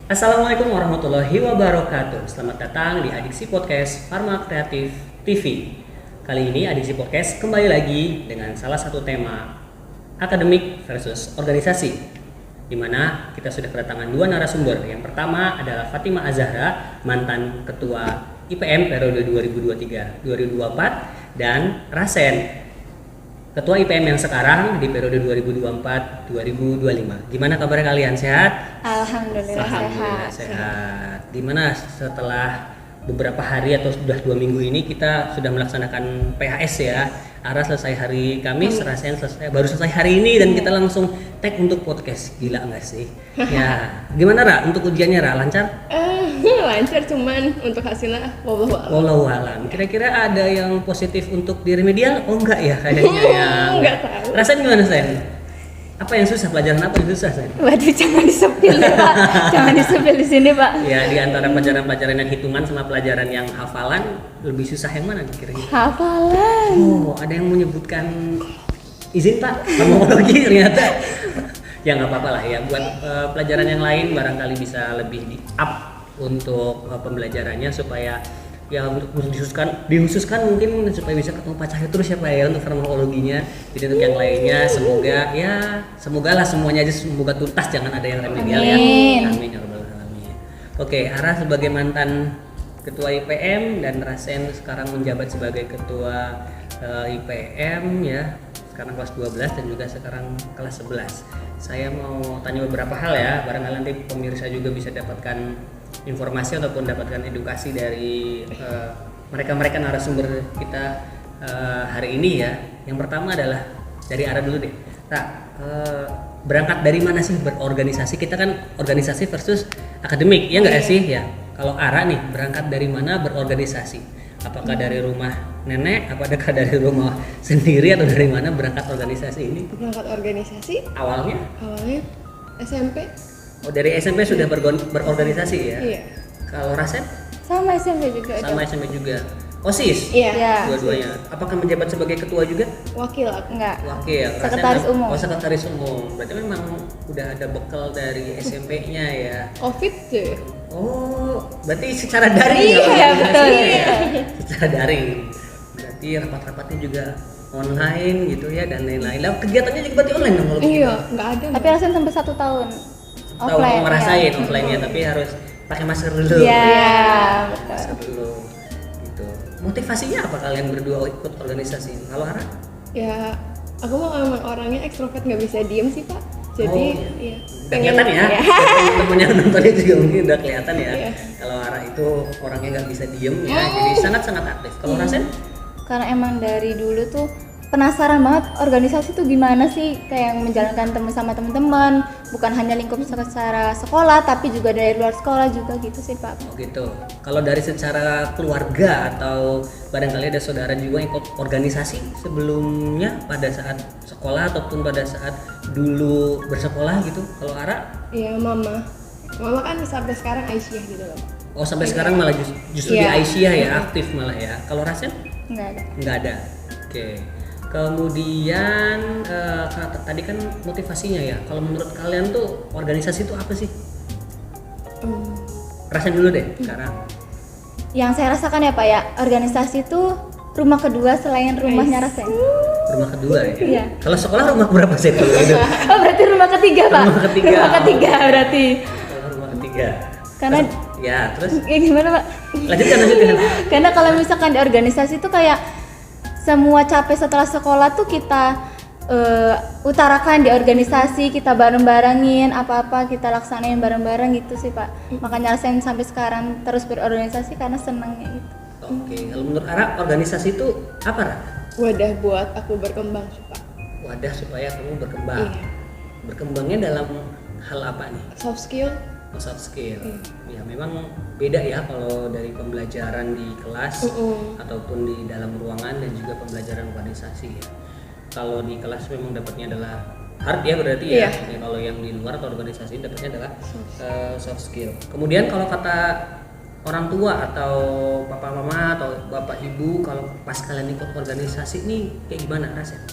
Assalamualaikum warahmatullahi wabarakatuh. Selamat datang di Adiksi Podcast Pharma Kreatif TV. Kali ini Adiksi Podcast kembali lagi dengan salah satu tema akademik versus organisasi, di mana kita sudah kedatangan dua narasumber. Yang pertama adalah Fatimah Azahra, mantan ketua IPM periode 2023-2024, dan Rasen, ketua IPM yang sekarang di periode 2024-2025. Gimana kabar kalian? Sehat? Alhamdulillah sehat. Gimana setelah beberapa hari atau sudah 2 minggu ini kita sudah melaksanakan PHS ya? Ara selesai hari Kamis, Rasen baru selesai hari ini, dan kita langsung tag untuk podcast. Gila nggak sih? Ya, gimana Ra? Untuk ujiannya Ra, lancar? Lancar, cuman untuk hasilnya wallahu alam. Kira-kira ada yang positif untuk di remedial? Oh enggak ya kayaknya ya. Enggak tahu. Rasanya gimana Sen? Apa yang susah? Pelajaran apa yang susah Sen? Waduh, jangan disepil ya, Pak. Jangan disepil di sini, Pak. Ya, di antara pelajaran-pelajaran yang hitungan sama pelajaran yang hafalan, lebih susah yang mana kira-kira? Hafalan. Oh, ada yang menyebutkan izin Pak, farmakologi ternyata. Ya nggak apa-apa lah ya, buat pelajaran yang lain barangkali bisa lebih di up untuk pembelajarannya, supaya ya untuk dihususkan mungkin supaya bisa ketemu Pak Cahyo terus ya Pak ya untuk farmakologinya. Jadi untuk yang lainnya semoga lah semuanya aja semoga tuntas, jangan ada yang remedial ya. Amin ya rabbal alamin. Oke, Ara sebagai mantan ketua IPM dan Rasen sekarang menjabat sebagai ketua IPM ya, sekarang kelas 12 dan juga sekarang kelas 11. Saya mau tanya beberapa hal ya, barangkali nanti pemirsa juga bisa dapatkan informasi ataupun dapatkan edukasi dari mereka narasumber kita hari ini ya. Yang pertama adalah dari Ara dulu deh. Berangkat dari mana sih berorganisasi? Kita kan organisasi versus akademik, ya nggak sih ya? Kalau Ara nih berangkat dari mana berorganisasi? Apakah dari rumah nenek? Apakah dari rumah sendiri atau dari mana berangkat organisasi ini? Berangkat organisasi Awalnya SMP. Oh, dari SMP sudah berorganisasi ya? Iya. Kalau Rasen? Sama SMP juga. Sama SMP juga. OSIS? Iya. Dua-duanya. Apakah menjabat sebagai ketua juga? Wakil aku. Enggak. Wakil. Sekretaris umum. Oh, sekretaris umum. Berarti memang udah ada bekal dari SMP-nya ya. Covid tuh. Oh, berarti secara daring ya? Iya, betul. Ya? Secara daring. Berarti rapat-rapatnya juga online gitu ya, dan lain-lain. Lah kegiatannya juga berarti online dong kalau begitu? Iya, nggak ada. Tapi Rasen sampai 1 tahun. Tahu Offline. ngerasain Ya. offline-nya, tapi harus pakai masker dulu. Iya, betul. Masker dulu. Gitu. Motivasinya apa kalian berdua ikut organisasi? Kalau Ara? Ya, aku mah emang orangnya ekstrovert, nggak bisa diem sih Pak. Jadi, iya. Udah kelihatan ya? Temen-temen yang nontonnya juga mungkin udah kelihatan ya. Iya. Kalau Ara itu orangnya nggak bisa diem ya, jadi sangat-sangat aktif. Kalau Rasen? Karena emang dari dulu tuh penasaran banget organisasi tuh gimana sih, kayak menjalankan sama teman-teman, bukan hanya lingkup secara sekolah tapi juga dari luar sekolah juga gitu sih Pak. Oh gitu. Kalau dari secara keluarga atau barangkali ada saudara juga ikut organisasi sebelumnya pada saat sekolah ataupun pada saat dulu bersekolah gitu. Kalau Ara? Iya, mama kan sampai sekarang Aisyah gitu loh. Oh, sampai sekarang malah justru di Iya. Aisyah ya, aktif malah ya. Kalau Rasen? Enggak ada. Nggak ada. Oke. Kemudian tadi kan motivasinya ya. Kalau menurut kalian tuh organisasi itu apa sih? Rasain dulu deh sekarang. Yang saya rasakan ya Pak ya, organisasi itu rumah kedua selain rumahnya Rasen. Rumah kedua ya. Iya. Kalau sekolah rumah berapa sih kalau itu? Oh, berarti rumah ketiga Pak. Rumah ketiga. Rumah ketiga berarti. Kalau rumah ketiga. Karena Ya, terus ya gimana Pak? lanjutkan. Karena kalau misalkan di organisasi itu kayak semua capek setelah sekolah tuh kita utarakan di organisasi, kita bareng-barengin apa-apa kita laksanain bareng-bareng gitu sih Pak. Makanya saya sampai sekarang terus berorganisasi karena senangnya gitu. Oke, kalau menurut Ara organisasi itu apa, Ra? Wadah buat aku berkembang sih Pak. Wadah supaya kamu berkembang. Iya. Berkembangnya dalam hal apa nih? Soft skill. Soft skill. Ya memang beda ya kalau dari pembelajaran di kelas ataupun di dalam ruangan dan juga pembelajaran organisasi ya. Kalau di kelas memang dapatnya adalah hard ya berarti ya. Ya, kalau yang di luar atau organisasi dapatnya adalah soft skill. Kemudian kalau kata orang tua atau papa mama atau bapak ibu, kalau pas kalian ikut organisasi nih kayak gimana rasanya?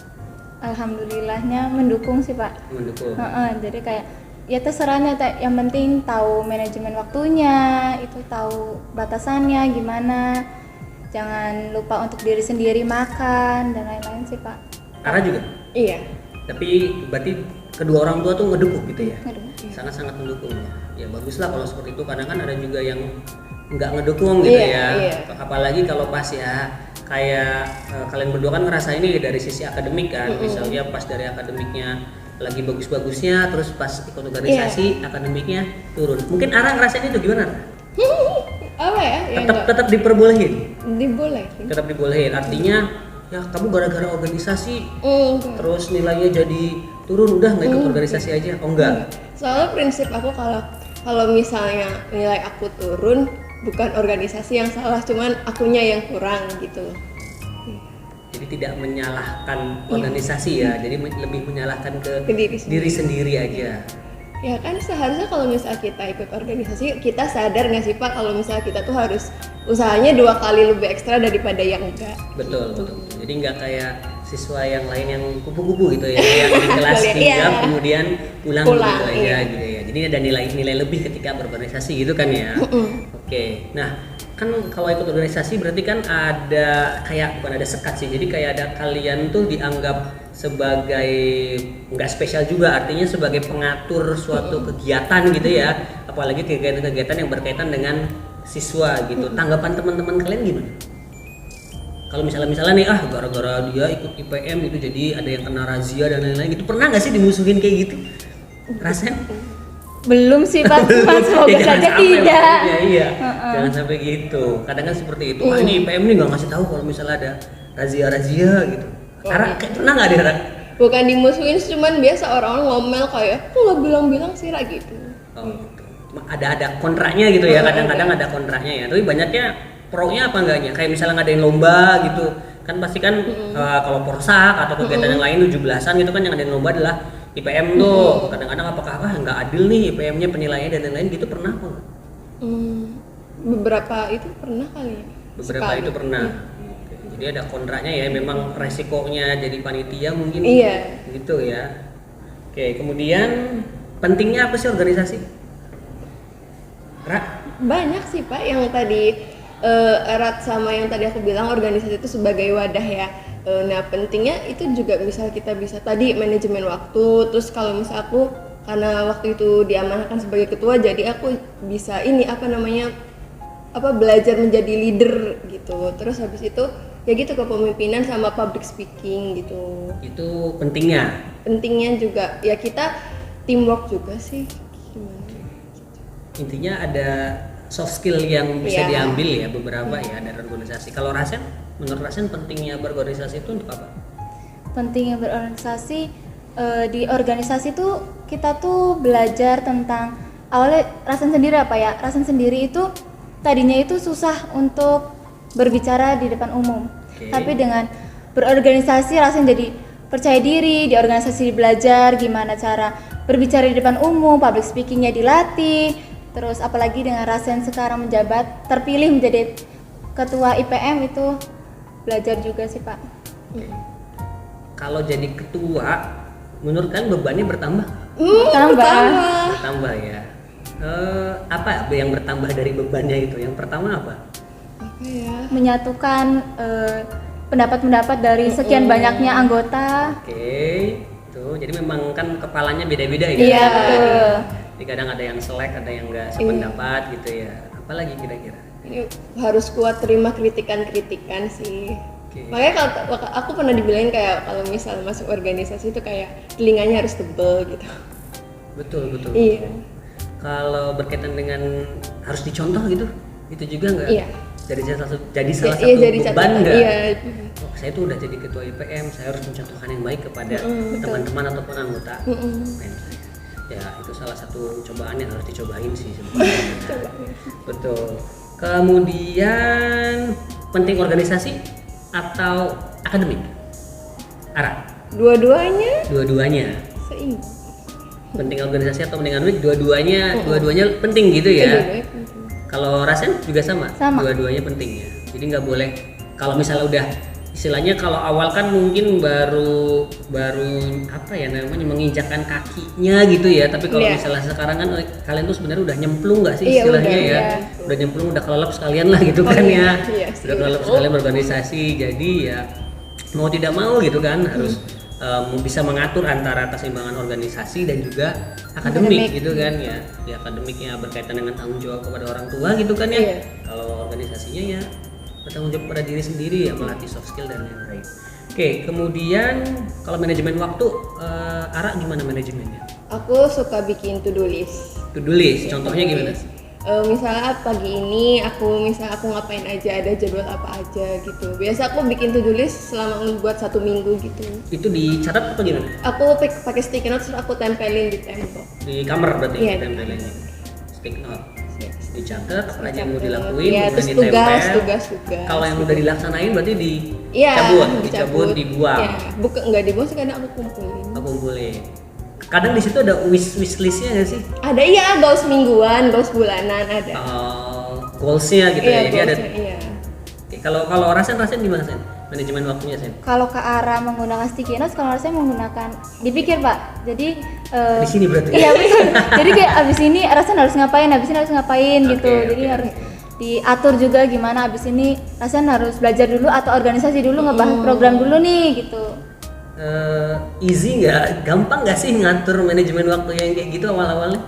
alhamdulillahnya mendukung sih Pak. Mendukung. Jadi kayak ya terserahnya, yang penting tahu manajemen waktunya, itu tahu batasannya gimana, jangan lupa untuk diri sendiri makan dan lain-lain sih Pak. Ara juga? Iya. Tapi berarti kedua orang tua tuh ngedukung gitu ya? Ngedukung. Sangat-sangat mendukung ya. Ya bagus lah kalau seperti itu, kadang kan ada juga yang nggak ngedukung gitu ya. Apalagi kalau pas ya kayak kalian berdua kan ngerasain ini dari sisi akademik kan, misalnya pas dari akademiknya lagi bagus-bagusnya, terus pas ikut organisasi akademiknya turun. Mungkin Ara ngerasain itu gimana? Apa ya? Tetap diperbolehin. Dibolehin. Tetap dibolehin. Artinya ya kamu gara-gara organisasi terus nilainya jadi turun, udah nggak ikut organisasi aja. Oh enggak. Soalnya prinsip aku kalau misalnya nilai aku turun, bukan organisasi yang salah, cuman akunya yang kurang gitu. Jadi tidak menyalahkan organisasi ya, jadi lebih menyalahkan ke diri sendiri aja. Ya kan seharusnya kalau misalnya kita ikut organisasi, kita sadar nggak sih Pak kalau misalnya kita tuh harus usahanya 2 kali lebih ekstra daripada yang enggak. Betul. Jadi nggak kayak siswa yang lain yang kupu-kupu gitu ya, yang di kelas 3 kemudian pulang gitu aja gitu ya. Jadi ada nilai lebih ketika berorganisasi gitu kan ya. Oke. Nah, kan kalau ikut organisasi berarti kan ada kayak, bukan ada sekat sih, jadi kayak ada kalian tuh dianggap sebagai nggak spesial juga, artinya sebagai pengatur suatu kegiatan gitu ya, apalagi kegiatan-kegiatan yang berkaitan dengan siswa gitu. Tanggapan teman-teman kalian gimana? Kalau misalnya nih gara-gara dia ikut IPM itu jadi ada yang kena razia dan lain-lain gitu, pernah nggak sih dimusuhin kayak gitu? Rasen? Belum sih Pak, semoga Ya, saja sampai, tidak. Iya. Jangan sampai gitu. Kadang kan seperti itu. Wah ini IPM nih nggak ngasih tahu kalau misalnya ada razia gitu. Karena pernah nggak ada? Bukan dimusuhin, cuman biasa orang-orang ngomel kayak aku nggak bilang-bilang sih gitu. Oh, gitu. Ada kontraknya gitu ya. Kadang-kadang ada kontraknya ya. Tapi banyaknya pro-nya apa enggaknya? Kayak misalnya ngadain lomba gitu. Kan pasti kan kalau porsak atau kegiatan yang lain 17-an gitu kan yang ngadain lomba adalah IPM tuh. Kadang-kadang apakah nggak adil nih IPM-nya penilaiannya dan lain-lain gitu, pernah apa nggak? Beberapa itu pernah kali ya. Beberapa Sekali. itu pernah. Oke. Jadi ada kontraknya ya, memang resikonya jadi panitia mungkin gitu ya. Oke, kemudian pentingnya apa sih organisasi? Ra? Banyak sih Pak, yang tadi erat sama yang tadi aku bilang organisasi itu sebagai wadah ya. Nah pentingnya itu juga misal kita bisa tadi manajemen waktu, terus kalau misal aku karena waktu itu diamanahkan sebagai ketua, jadi aku bisa belajar menjadi leader gitu. Terus habis itu ya gitu, kepemimpinan sama public speaking gitu. Itu pentingnya juga ya, kita teamwork juga sih gimana. Intinya ada soft skill yang bisa diambil ya beberapa ya dari organisasi. Kalau Rasen, menurut Rasen pentingnya berorganisasi itu untuk apa? Pentingnya berorganisasi, di organisasi tuh kita tuh belajar tentang, awalnya Rasen sendiri Rasen sendiri itu tadinya itu susah untuk berbicara di depan umum. Tapi dengan berorganisasi Rasen jadi percaya diri, di organisasi belajar gimana cara berbicara di depan umum, public speakingnya dilatih. Terus apalagi dengan Rasen sekarang menjabat, terpilih menjadi ketua IPM, itu belajar juga sih Pak. Kalau jadi ketua, menurut kalian bebannya bertambah? Bertambah ya. Apa yang bertambah dari bebannya itu? Yang pertama apa? Menyatukan pendapat-pendapat dari sekian banyaknya anggota. Tuh. Jadi memang kan kepalanya beda-beda ya. Iya betul. Jadi kadang ada yang selek, ada yang nggak sependapat gitu ya. Apalagi kira-kira? Ini harus kuat terima kritikan sih. Makanya kalau aku pernah dibilangin kayak kalau misal masuk organisasi itu kayak telinganya harus tebel gitu. Betul. Iya. Kalau berkaitan dengan harus dicontoh gitu, itu juga nggak? Iya. Jadi salah satu beban nggak? Iya. Saya tuh udah jadi ketua IPM, saya harus mencontohkan yang baik kepada teman-teman ataupun anggota IPM saya. Ya itu salah satu cobaan yang harus dicobain sih sebenarnya. Betul. Kemudian penting organisasi atau akademik? Ara? Dua-duanya. Seimbang. Penting organisasi atau penting akademik? Dua-duanya penting gitu ya. Kalau Rasen juga sama? Dua-duanya penting ya. Jadi nggak boleh kalau misalnya udah istilahnya kalau awal kan mungkin baru apa ya namanya menginjakkan kakinya gitu ya, tapi kalau Iya. misalnya sekarang kan kalian tuh sebenarnya udah nyemplung nggak sih Iya, istilahnya udah, ya, iya. udah nyemplung, udah kelelep sekalian lah gitu Oh, kan iya, ya, iya sih. udah kelelep sekalian berorganisasi, jadi ya mau tidak mau gitu kan harus bisa mengatur antara keseimbangan organisasi dan juga akademik gitu kan ya, di akademiknya berkaitan dengan tanggung jawab kepada orang tua gitu kan ya. Iya. Kalau organisasinya ya bertanggung jawab pada diri sendiri ya, melatih soft skill dan lain-lain. Oke, kemudian kalau manajemen waktu, Ara gimana manajemennya? Aku suka bikin to do list. To do list, contohnya gimana sih? Misalnya pagi ini aku ngapain aja, ada jadwal apa aja gitu. Biasa aku bikin to do list selama buat 1 minggu gitu. Itu dicatat apa gimana? Aku pakai sticky notes terus aku tempelin di tembok. Di kamar berarti Iya, tempelannya. Stick note. Yes. Dicatat apa aja yang mau dilakuin, Iya, kemudian terus ditempel. tugas. Kalau yang udah dilaksanain berarti Iya, dicabut, dibuang. Iya, bukan nggak dibuang sih, kadang aku kumpulin. Aku kumpulin. Kadang di situ ada wish listnya nggak sih? Ada, iya, goals mingguan, goals bulanan ada. Goalsnya gitu Iya, ya. Jadi ada. goalsnya, iya. Oke, kalau Rasen gimana Sen? Manajemen waktunya Sen? Kalau ke arah menggunakan sticky notes, kalau saya menggunakan dipikir Pak. Jadi Di sini berarti. iya betul. Jadi kayak abis ini Rasen harus ngapain, abis ini harus ngapain gitu. Oke, Jadi oke, harus diatur juga gimana abis ini Rasen harus belajar dulu atau organisasi dulu, ngebahas program dulu nih gitu. Easy nggak? Gampang nggak sih ngatur manajemen waktu yang kayak gitu awal-awalnya?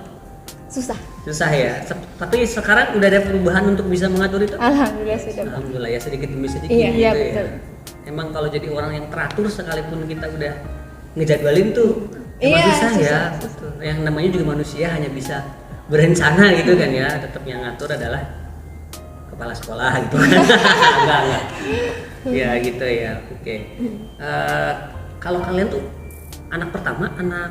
Susah ya. Tapi sekarang udah ada perubahan untuk bisa mengatur itu? Alhamdulillah sudah. Alhamdulillah ya, sedikit demi sedikit Iya, gitu iya, ya. betul. Emang kalau jadi orang yang teratur sekalipun kita udah ngejadwalin tuh emang Iya, susah ya. susah. Betul. Yang namanya juga manusia hanya bisa berencana gitu kan ya. Tetap yang ngatur adalah kepala sekolah gitu kan. enggak. Ya gitu ya. Oke. Kalau kalian tuh anak pertama, anak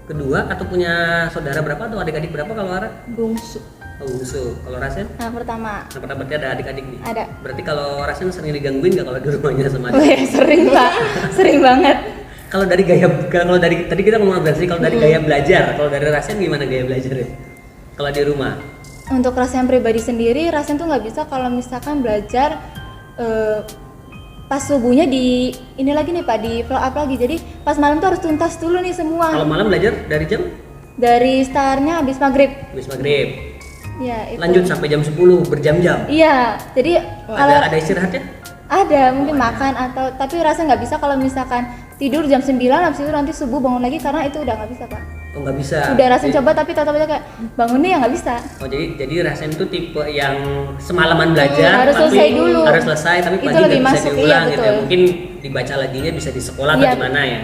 kedua, atau punya saudara berapa atau adik-adik berapa kalau Ara? Bungsu. Oh, bungsu. Kalau Rasen? Nah pertama Nah, pernah berarti ada adik-adik nih? ada. Berarti kalau Rasen sering digangguin nggak kalau di rumahnya sama adik? Wih, sering Pak, sering banget. Kalau dari tadi kita ngomong berarti kalau dari gaya belajar, kalau dari Rasen gimana gaya belajarnya? Kalau di rumah? Untuk Rasen pribadi sendiri, Rasen tuh nggak bisa kalau misalkan belajar pas subuhnya di ini lagi nih Pak, di flow up lagi. Jadi pas malam tuh harus tuntas dulu nih semua. Kalau malam belajar dari jam? Dari startnya habis maghrib. Habis maghrib. Ya itu. Lanjut sampai jam 10 berjam-jam. Iya, jadi Oh, kalau ada istirahatnya? ada mungkin makan atau tapi rasa nggak bisa kalau misalkan tidur jam 9 habis itu nanti subuh bangun lagi karena itu udah nggak bisa Pak. Oh, nggak bisa. Udah Rasen Jadi- coba tapi tetap aja kayak bangunnya ya nggak bisa. Oh, jadi Rasen tuh tipe yang semalaman belajar harus tapi selesai dulu. harus selesai tapi Itu pagi lebih nggak bisa masuk, diulang iya, gitu ya. betul. Mungkin dibaca laginya bisa di sekolah Iya, atau di mana ya.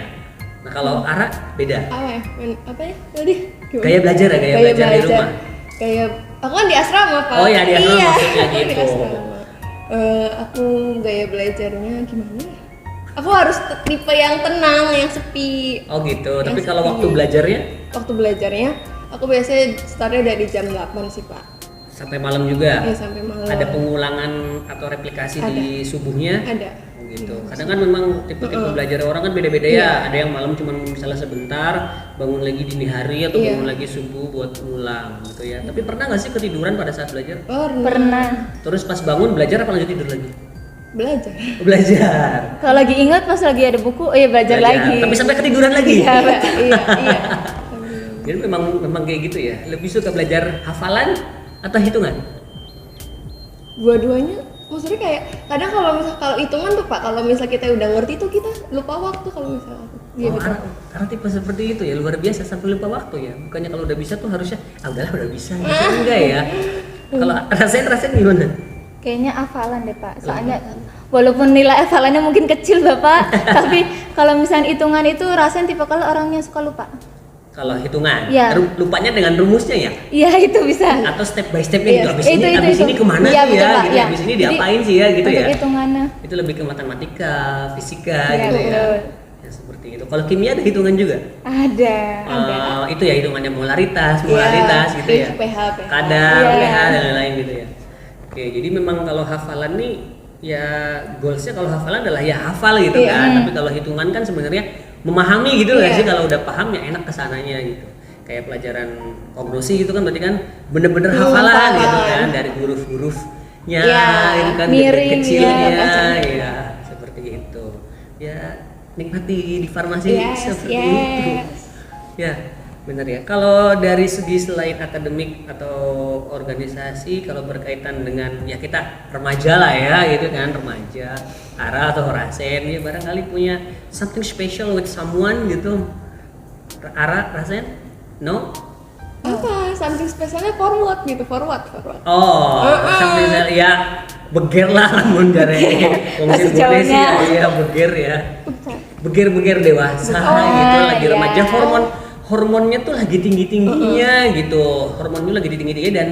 Nah, kalau Ara beda. Apa ya? Apa ya tadi? Gimana? Gaya belajar ya, gaya belajar di rumah. Kayak aku kan di asrama Pak. Oh ya, di asrama Iya, maksudnya aku di gitu. asrama. Aku gaya belajarnya gimana ya? Aku harus tipe yang tenang, yang sepi. Oh gitu. Tapi Yang kalau sepi. waktu belajarnya Waktu belajarnya aku biasanya startnya dari jam 8 sih Pak. sampai malam juga. Ya sampai malam. Ada pengulangan atau replikasi di subuhnya? Ada. Oh gitu. Kadang kan memang tipe-tipe belajar orang kan beda-beda Iya. ya. Ada yang malam cuma misalnya sebentar, bangun lagi dini hari atau Iya. bangun lagi subuh buat ngulang gitu ya. Tapi pernah nggak sih ketiduran pada saat belajar? Pernah. Terus pas bangun belajar apa lanjut tidur lagi? Belajar. Belajar. Kalau lagi ingat pas lagi ada buku, belajar lagi. Tapi sampai ketiduran lagi. Iya, betul. Iya. Jadi memang kayak gitu ya. Lebih suka belajar hafalan atau hitungan? Dua-duanya maksudnya kayak kadang kalau hitungan tuh Pak, kalau misal kita udah ngerti tuh kita lupa waktu kalau misal aku. Iya, Oh, betul. karena tipe seperti itu ya, luar biasa sampai lupa waktu ya. Bukannya kalau udah bisa tuh harusnya udahlah udah bisa gitu enggak ya. Kalau rasain gimana? Kayaknya hafalan deh Pak. Soalnya walaupun nilai hafalannya mungkin kecil Bapak, tapi kalau misalnya hitungan itu Rasen tipe kalau orangnya suka lupa. Kalau hitungan, Iya. lupanya dengan rumusnya ya? Iya itu bisa. Atau step by stepnya gitu, Iya, abis ini kemana Iya, tuh betul, ya, Pak. gitu, Iya. abis ini Jadi, diapain sih ya gitu untuk ya? hitungannya. Itu lebih ke matematika, fisika Iya, gitu ya. betul. Ya seperti itu. Kalau kimia ada hitungan juga? Ada. Itu ya hitungannya molaritas gitu ya. pH. Kadar, Iya. pH dan lain-lain gitu ya. Oke, jadi memang kalau hafalan nih ya goalsnya kalau hafalan adalah ya hafal gitu Iya. kan. Tapi kalau hitungan kan sebenarnya memahami gitu nggak Iya. sih, kalau udah paham ya enak kesananya gitu. Kayak pelajaran kognosi gitu kan berarti kan bener-bener hafalan hafalan. gitu kan, dari huruf-hurufnya Iya, itu kan miring, kecilnya iya, ya seperti ya nikmati di farmasi Yes, seperti yes. itu. Ya, benar ya. Kalau dari segi selain akademik atau organisasi, kalau berkaitan dengan ya kita remaja lah ya, gitu kan, remaja, Ara atau Rasen ya barangkali punya something special with someone gitu. Ara, Rasen? No? Apa something spesialnya forward. Oh, something special ya. Beger lah lamun jare wong Bahasa sing gede sih Jawanya. ya beger ya. Beger dewasa gitu lagi iya. remaja, hormonnya tuh lagi tinggi-tingginya gitu. Hormonnya lagi tinggi-tingginya dan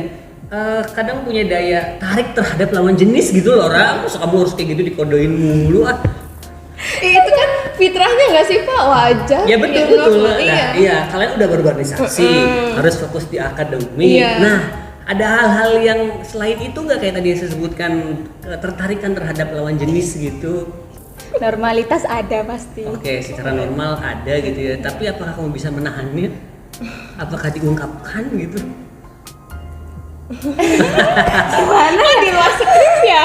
kadang punya daya tarik terhadap lawan jenis gitu loh, Ra. Masa kamu harus kayak gitu dikodoin mulu ah. Itu kan fitrahnya nggak sih Pak? Wajar. Ya betul ya, betul. normal. Nah, iya, kalian udah berorganisasi, harus fokus di akademik. Iya. Nah, ada hal-hal yang selain itu nggak kayak tadi yang saya sebutkan, ketertarikan terhadap lawan jenis gitu? Normalitas ada pasti. Oke, secara normal ada gitu ya. Tapi apakah kamu bisa menahannya? Apakah diungkapkan gitu? Gimana Di luar skrip ya?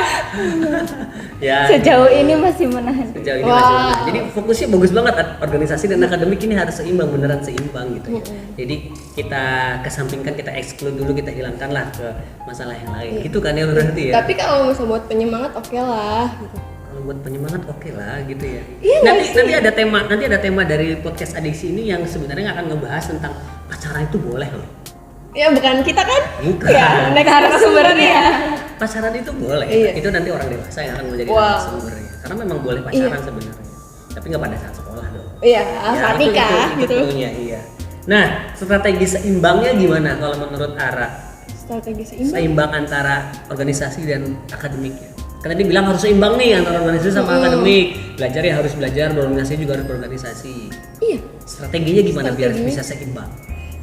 Ya. sejauh ini masih menahan. Sejauh ini Wow. masih benar. Jadi fokusnya bagus banget, organisasi dan akademik ini harus seimbang, beneran seimbang gitu ya. Jadi kita kesampingkan, kita exclude dulu, kita hilangkan lah ke masalah yang lain. Gitu kan ya berarti ya. Tapi kalau misalnya buat penyemangat oke lah gitu. Kalau buat penyemangat oke lah gitu ya. Iya Nanti ada tema dari podcast Adiksi ini yang sebenarnya akan ngebahas tentang pacaran itu boleh loh. Ya bukan kita kan? Bukan. Ya, next narasumbernya. Pacaran itu boleh. Iya. Itu nanti orang dewasa yang akan menjadi Wow. narasumbernya. Karena memang boleh pacaran sebenarnya. Tapi nggak pada saat sekolah dong. Iya, Ya, saat itu nikah gitu. perlunya, iya. Nah, strategi seimbangnya gimana kalau menurut Ara? Strategi seimbang. Seimbang antara organisasi dan akademiknya. Karena dia bilang harus seimbang nih antara organisasi sama akademik. Belajar ya harus belajar, berorganisasi juga harus berorganisasi. Iya. Strateginya gimana biar Strateginya? bisa seimbang?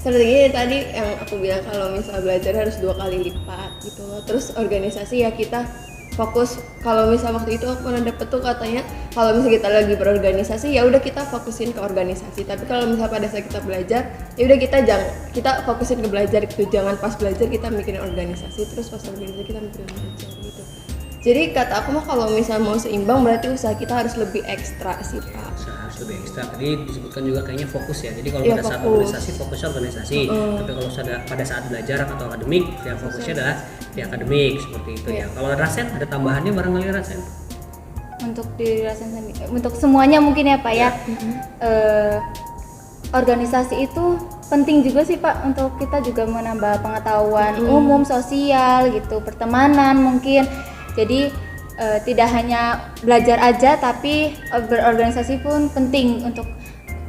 Strateginya tadi yang aku bilang kalau misal belajar harus 2 kali lipat gitu loh. Terus organisasi ya kita fokus, kalau misal waktu itu aku pernah dapet tuh katanya kalau misal kita lagi berorganisasi ya udah kita fokusin ke organisasi. Tapi kalau misal pada saat kita belajar ya udah kita fokusin ke belajar gitu. Jangan pas belajar kita mikirin organisasi, terus pas organisasi kita mikirin belajar gitu. Jadi kata aku mah kalau misal mau seimbang berarti usaha kita harus lebih ekstra sih Pak. Harus lebih ekstra. Tadi disebutkan juga kayaknya fokus ya. Jadi kalau Iya, pada saat fokus. organisasi fokusnya organisasi. Tapi kalau pada saat belajar atau akademik ya fokusnya adalah di akademik seperti itu ya. Kalau Rasen ada tambahannya barangkali Rasen? Untuk dirasain sendiri, untuk semuanya mungkin ya Pak ya. Organisasi itu penting juga sih Pak untuk kita juga menambah pengetahuan umum, sosial gitu, pertemanan mungkin. Jadi tidak hanya belajar aja, tapi berorganisasi pun penting untuk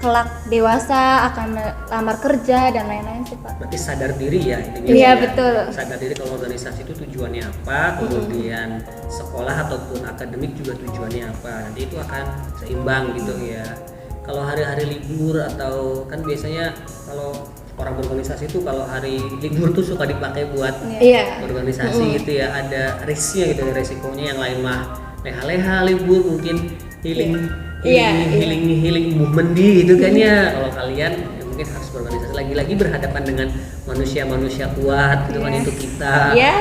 kelak dewasa akan lamar kerja dan lain-lain sih Pak. Berarti sadar diri ya intinya. Iya, ya. betul. Sadar diri kalau organisasi itu tujuannya apa, kemudian sekolah ataupun akademik juga tujuannya apa. Nanti itu akan seimbang gitu ya. Kalau hari-hari libur atau kan biasanya kalau orang berorganisasi itu kalau hari libur tuh suka dipakai buat Iya. organisasi gitu ya, ada risknya gitu, resikonya. Yang lain mah leha-leha libur, mungkin healing movement gitu kan ya. Kalau kalian ya mungkin harus berorganisasi, lagi-lagi berhadapan dengan manusia-manusia kuat gitu kan, itu kita Iya.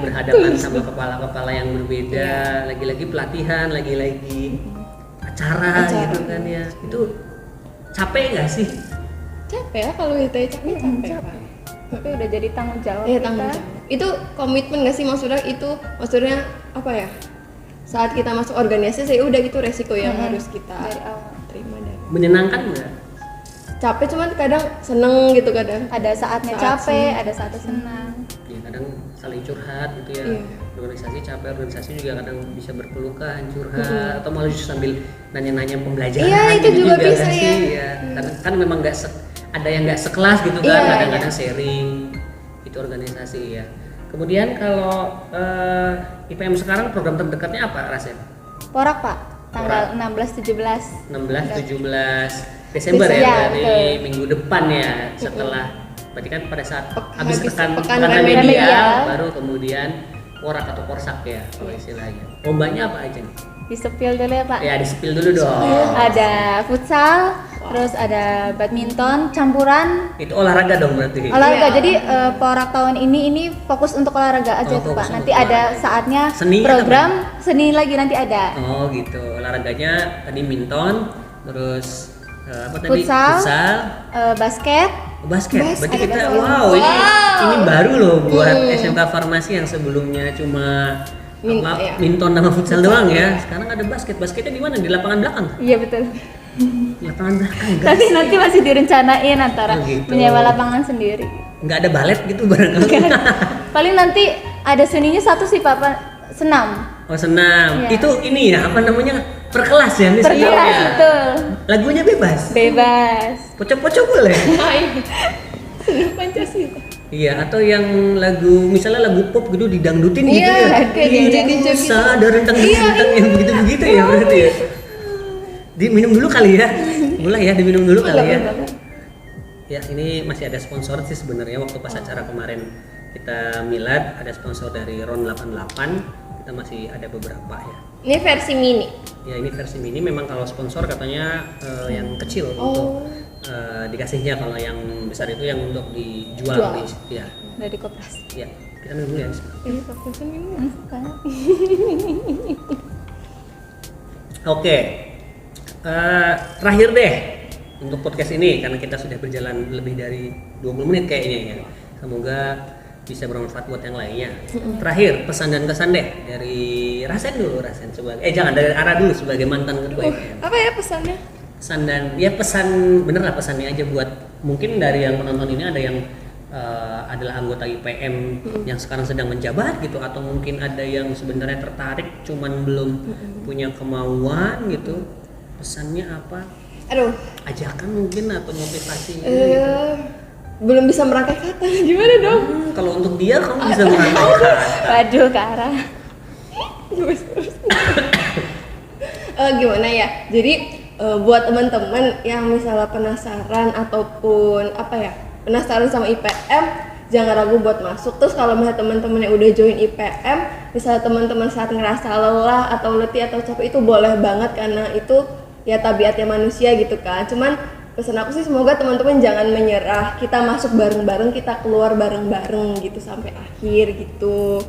berhadapan sama kepala-kepala yang berbeda, lagi-lagi pelatihan, lagi-lagi acara gitu kan ya. Itu capek nggak sih? Capek ya kalau kita capek Pak. Tapi udah jadi tanggung jawab Iya kita. tanggung jawab. Itu komitmen nggak sih maksudnya apa ya? Saat kita masuk organisasi ya udah gitu resiko yang harus kita Dari awal. terima dari. Menyenangkan nggak? Capek cuman kadang seneng gitu kadang. Ada saatnya Saat capek, ada saatnya senang. Ya kadang saling curhat gitu ya. Iya. Organisasi capek, organisasi juga kadang bisa berpelukan, curhat, atau malah justru sambil nanya-nanya pembelajaran. Iya, itu gitu juga bisa nggak ya. sih? Ya. Karena kan memang ada yang nggak sekelas gitu kan, Iya, kadang-kadang sharing itu organisasi ya. Kemudian kalau IPM sekarang program terdekatnya apa, Rasen? Porak Pak, tanggal 16-17. 16-17 Desember ya, Iya, dari betul. minggu depan ya, setelah berarti kan pada saat habis habis pekan pekan remedial, remedial. baru kemudian porak atau porsak ya kalau istilahnya. Lombanya apa aja nih? Di-spill dulu ya Pak. Ya di-spill dulu dong. Ada futsal, terus ada badminton, campuran, Itu olahraga dong berarti. olahraga. Iya. Jadi Porak tahun ini fokus untuk olahraga aja Oh, tuh fokus Pak. untuk Nanti ada olahraga. saatnya Seni program seni lagi nanti ada. Oh gitu. Olahraganya tadi minton, terus apa tadi? Futsal. Basket. Basket. Basket. Berarti Ada kita basket. wow, ini baru loh buat SMK Farmasi yang sebelumnya cuma Ya. minton sama futsal doang ya. Sekarang ada basket. Basketnya di mana? Di lapangan belakang. Iya betul. Di lapangan belakang. Guys. Nanti masih direncanain antara Oh, gitu. menyewa lapangan sendiri. Nggak ada balet gitu barangkali. Paling nanti ada seninya satu sih Pak, senam. Oh senam. Iya. Itu ini ya apa namanya? Per kelas ya ini Iya senamnya. betul. Lagunya bebas. Bebas. Pocok-pocok boleh. Senam Pancasila. Iya, atau yang lagu misalnya lagu pop gitu didangdutin gitu Iya, ya. kayak DJ-DJ gitu. Ada rentang-rentang yang begitu-begitu ya berarti ya. Diminum dulu kali ya. Mulai ya diminum dulu kali ya. Ya, ini masih ada sponsor sih sebenarnya waktu pas acara kemarin kita milad ada sponsor dari RON 88. Kita masih ada beberapa ya. Ini versi mini. Ya, ini versi mini memang kalau sponsor katanya yang kecil untuk dikasihnya, kalau yang besar itu yang untuk dijual ya. Dari koperasi. Ya, kita minum dulu ya. Ini versi mini. Oke, terakhir deh untuk podcast ini karena kita sudah berjalan lebih dari 20 menit kayaknya ya. Semoga bisa bermanfaat buat yang lainnya. Terakhir pesan dan kesan deh dari Rasen dulu, Rasen sebagai jangan dari Ara dulu sebagai mantan ketua IPM. Apa ya pesannya? Pesan dan ya pesan bener lah pesannya aja buat mungkin dari yang menonton ini ada yang adalah anggota IPM yang sekarang sedang menjabat gitu, atau mungkin ada yang sebenarnya tertarik cuman belum punya kemauan gitu. Pesannya apa? Aduh, Ajakan mungkin atau motivasi gitu. belum bisa merangkai kata. Gimana dong? Kalau untuk dia kamu bisa mengatakan Waduh ke arah. Gimana ya? Jadi buat teman-teman yang misalnya penasaran ataupun apa ya, penasaran sama IPM, jangan ragu buat masuk. Terus kalau misalnya teman-teman yang udah join IPM, misalnya teman-teman saat ngerasa lelah atau letih atau capek, itu boleh banget karena itu ya tabiatnya manusia gitu kan. Cuman pesan aku sih semoga teman-teman jangan menyerah. Kita masuk bareng-bareng, kita keluar bareng-bareng gitu sampai akhir gitu.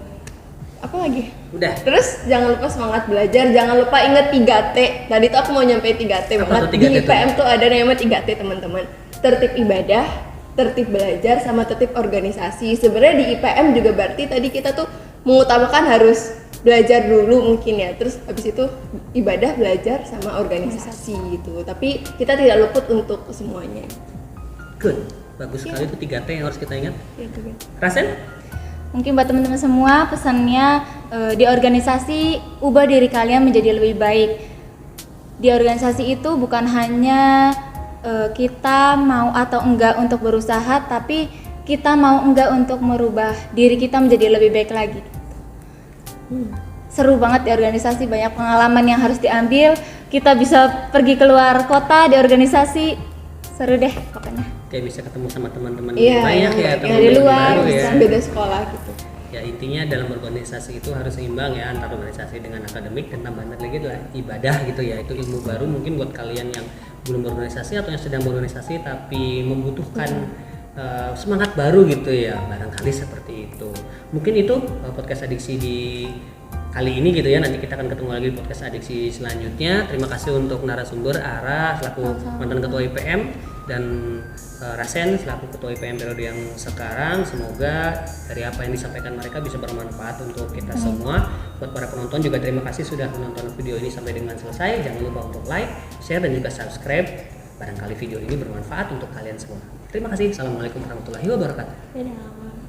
Apa lagi? udah. Terus jangan lupa semangat belajar, jangan lupa inget 3T. Tadi tuh aku mau nyampe 3T Apa banget. tuh 3T Di tuh? IPM tuh ada namanya 3T teman-teman. Tertib ibadah, tertib belajar, sama tertib organisasi. Sebenarnya di IPM juga berarti tadi kita tuh mengutamakan harus belajar dulu mungkin ya. Terus habis itu ibadah, belajar, sama organisasi gitu. Tapi kita tidak luput untuk semuanya. Good. Bagus sekali itu 3T yang harus kita ingat. Ya, gitu. Rasen? Mungkin buat teman-teman semua pesannya di organisasi ubah diri kalian menjadi lebih baik. Di organisasi itu bukan hanya kita mau atau enggak untuk berusaha, tapi kita mau enggak untuk merubah diri kita menjadi lebih baik lagi. Seru banget di organisasi, banyak pengalaman yang harus diambil. Kita bisa pergi keluar kota di organisasi, seru deh pokoknya. Kayak bisa ketemu sama teman-teman Iya, banyak ya, yang teman-teman dari luar, baru ya. Beda sekolah gitu. Ya intinya dalam organisasi itu harus seimbang ya antara organisasi dengan akademik, dan tambahan lagi adalah ibadah gitu ya. Itu ilmu baru mungkin buat kalian yang belum berorganisasi atau yang sedang berorganisasi tapi membutuhkan semangat baru gitu ya, barangkali seperti itu. Mungkin itu podcast adiksi di kali ini gitu ya. Nanti kita akan ketemu lagi di podcast adiksi selanjutnya. Terima kasih untuk narasumber Ara selaku mantan ketua IPM dan Rasen selaku ketua IPM periode yang sekarang. Semoga dari apa yang disampaikan mereka bisa bermanfaat untuk kita semua. Buat para penonton juga terima kasih sudah menonton video ini sampai dengan selesai. Jangan lupa untuk like, share, dan juga subscribe. Barangkali video ini bermanfaat untuk kalian semua. Terima kasih. Assalamualaikum warahmatullahi wabarakatuh. Dadah.